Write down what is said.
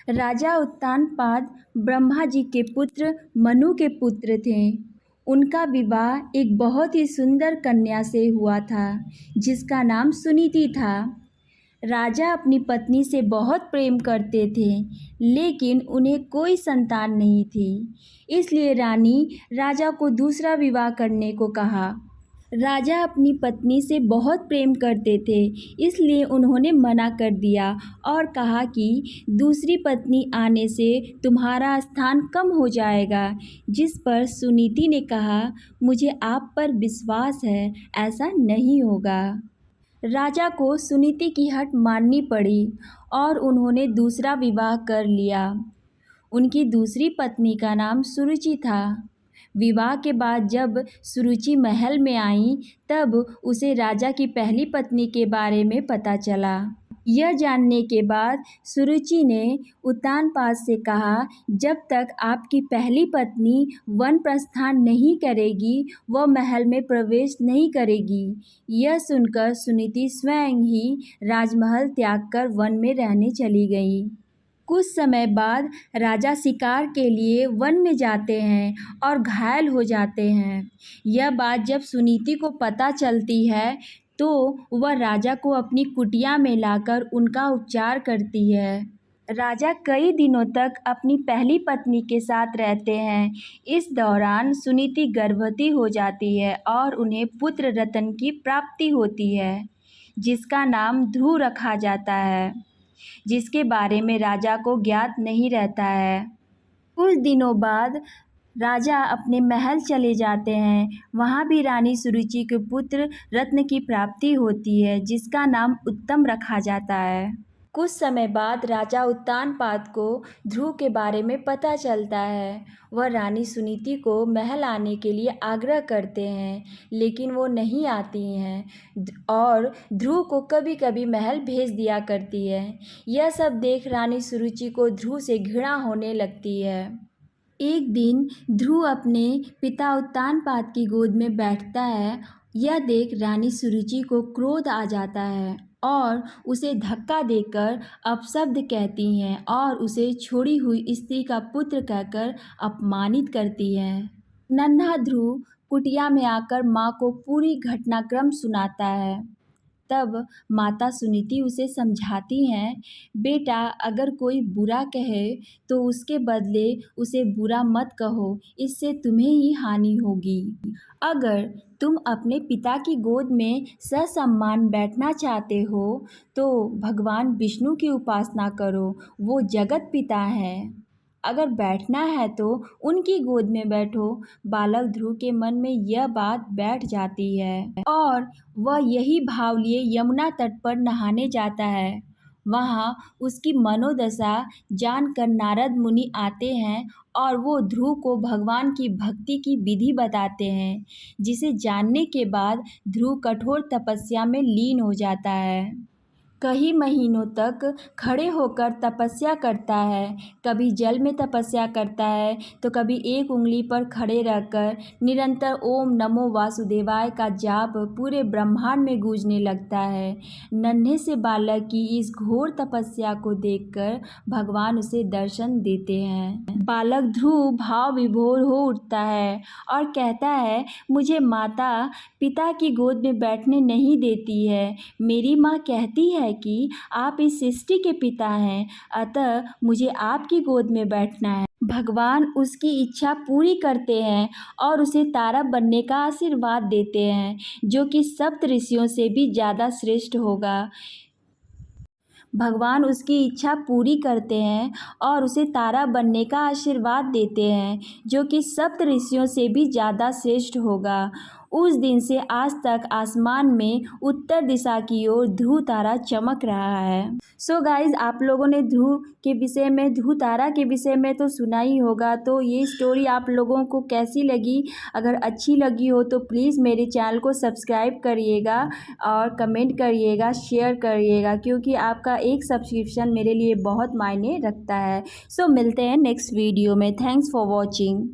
राजा उत्तानपाद ब्रह्मा जी के पुत्र मनु के पुत्र थे। उनका विवाह एक बहुत ही सुंदर कन्या से हुआ था जिसका नाम सुनीति था। राजा अपनी पत्नी से बहुत प्रेम करते थे, लेकिन उन्हें कोई संतान नहीं थी। इसलिए रानी राजा को दूसरा विवाह करने को कहा। राजा अपनी पत्नी से बहुत प्रेम करते थे, इसलिए उन्होंने मना कर दिया और कहा कि दूसरी पत्नी आने से तुम्हारा स्थान कम हो जाएगा। जिस पर सुनीति ने कहा, मुझे आप पर विश्वास है, ऐसा नहीं होगा। राजा को सुनीति की हट माननी पड़ी और उन्होंने दूसरा विवाह कर लिया। उनकी दूसरी पत्नी का नाम सुरुचि था। विवाह के बाद जब सुरुचि महल में आई, तब उसे राजा की पहली पत्नी के बारे में पता चला। यह जानने के बाद सुरुचि ने उत्तानपाद से कहा, जब तक आपकी पहली पत्नी वन प्रस्थान नहीं करेगी, वह महल में प्रवेश नहीं करेगी। यह सुनकर सुनीति स्वयं ही राजमहल त्याग कर वन में रहने चली गई। कुछ समय बाद राजा शिकार के लिए वन में जाते हैं और घायल हो जाते हैं। यह बात जब सुनीति को पता चलती है तो वह राजा को अपनी कुटिया में लाकर उनका उपचार करती है। राजा कई दिनों तक अपनी पहली पत्नी के साथ रहते हैं। इस दौरान सुनीति गर्भवती हो जाती है और उन्हें पुत्र रतन की प्राप्ति होती है, जिसका नाम ध्रुव रखा जाता है, जिसके बारे में राजा को ज्ञात नहीं रहता है। कुछ दिनों बाद राजा अपने महल चले जाते हैं। वहाँ भी रानी सुरुचि के पुत्र रत्न की प्राप्ति होती है, जिसका नाम उत्तम रखा जाता है। कुछ समय बाद राजा उत्तानपाद को ध्रुव के बारे में पता चलता है। वह रानी सुनीति को महल आने के लिए आग्रह करते हैं, लेकिन वो नहीं आती हैं और ध्रुव को कभी कभी महल भेज दिया करती है। यह सब देख रानी सुरुचि को ध्रुव से घृणा होने लगती है। एक दिन ध्रुव अपने पिता उत्तानपाद की गोद में बैठता है। यह देख रानी सुरुचि को क्रोध आ जाता है और उसे धक्का देकर अपशब्द कहती हैं और उसे छोड़ी हुई स्त्री का पुत्र कहकर अपमानित करती है। नन्हा ध्रुव कुटिया में आकर माँ को पूरी घटनाक्रम सुनाता है। तब माता सुनीति उसे समझाती हैं, बेटा अगर कोई बुरा कहे तो उसके बदले उसे बुरा मत कहो, इससे तुम्हें ही हानि होगी। अगर तुम अपने पिता की गोद में ससम्मान बैठना चाहते हो तो भगवान विष्णु की उपासना करो, वो जगत पिता हैं। अगर बैठना है तो उनकी गोद में बैठो। बालक ध्रुव के मन में यह बात बैठ जाती है और वह यही भाव लिए यमुना तट पर नहाने जाता है। वहाँ उसकी मनोदशा जानकर नारद मुनि आते हैं और वो ध्रुव को भगवान की भक्ति की विधि बताते हैं, जिसे जानने के बाद ध्रुव कठोर तपस्या में लीन हो जाता है। कई महीनों तक खड़े होकर तपस्या करता है। कभी जल में तपस्या करता है तो कभी एक उंगली पर खड़े रहकर निरंतर ओम नमो वासुदेवाय का जाप पूरे ब्रह्मांड में गूंजने लगता है। नन्हे से बालक की इस घोर तपस्या को देखकर भगवान उसे दर्शन देते हैं। बालक ध्रुव भाव विभोर हो उठता है और कहता है, मुझे माता पिता की गोद में बैठने नहीं देती है। मेरी माँ कहती है कि आप इस सृष्टि के पिता हैं, अतः मुझे आपकी गोद में बैठना है। भगवान उसकी इच्छा पूरी करते हैं और उसे तारा बनने का आशीर्वाद देते हैं, जो कि सप्त ऋषियों से भी ज़्यादा श्रेष्ठ होगा। भगवान उसकी इच्छा पूरी करते हैं और उसे तारा बनने का आशीर्वाद देते हैं, जो कि सप्त ऋषियों से भी ज़्यादा श्रेष्ठ होगा। उस दिन से आज तक आसमान में उत्तर दिशा की ओर ध्रुव तारा चमक रहा है। सो गाइज, आप लोगों ने ध्रुव के विषय में, ध्रुव तारा के विषय में तो सुना ही होगा। तो ये स्टोरी आप लोगों को कैसी लगी? अगर अच्छी लगी हो तो प्लीज़ मेरे चैनल को सब्सक्राइब करिएगा और कमेंट करिएगा, शेयर करिएगा, क्योंकि आपका एक सब्सक्रिप्शन मेरे लिए बहुत मायने रखता है। सो मिलते हैं नेक्स्ट वीडियो में। Thanks for watching.